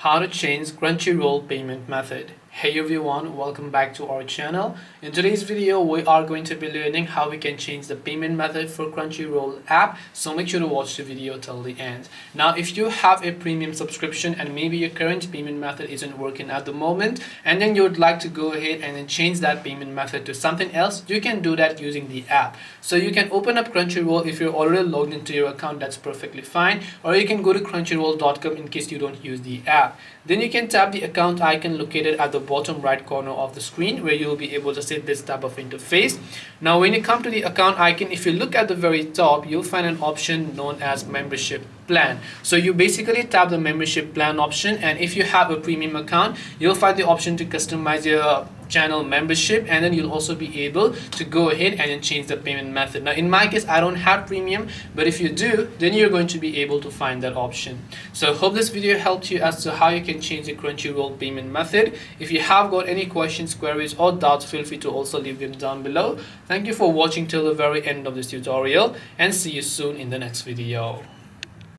How to change Crunchyroll payment method. Hey everyone, welcome back to our channel. In today's video, we are going to be learning how we can change the payment method for Crunchyroll app. So make sure to watch the video till the end. Now, if you have a premium subscription and maybe your current payment method isn't working at the moment, and then you would like to go ahead and then change that payment method to something else, you can do that using the app. So you can open up Crunchyroll. If you're already logged into your account, that's perfectly fine. Or you can go to crunchyroll.com in case you don't use the app. Then you can tap the account icon located at the bottom right corner of the screen, where you'll be able to see this type of interface. Now when you come to the account icon, if you look at the very top, you'll find an option known as membership plan. So you basically tap the membership plan option, and if you have a premium account, you'll find the option to customize your channel membership, and then you'll also be able to go ahead and then change the payment method. Now in my case, I don't have premium, but if you do, then you're going to be able to find that option. So hope this video helped you as to how you can change the Crunchyroll payment method. If you have got any questions, queries or doubts, feel free to also leave them down below. Thank you for watching till the very end of this tutorial, and see you soon in the next video.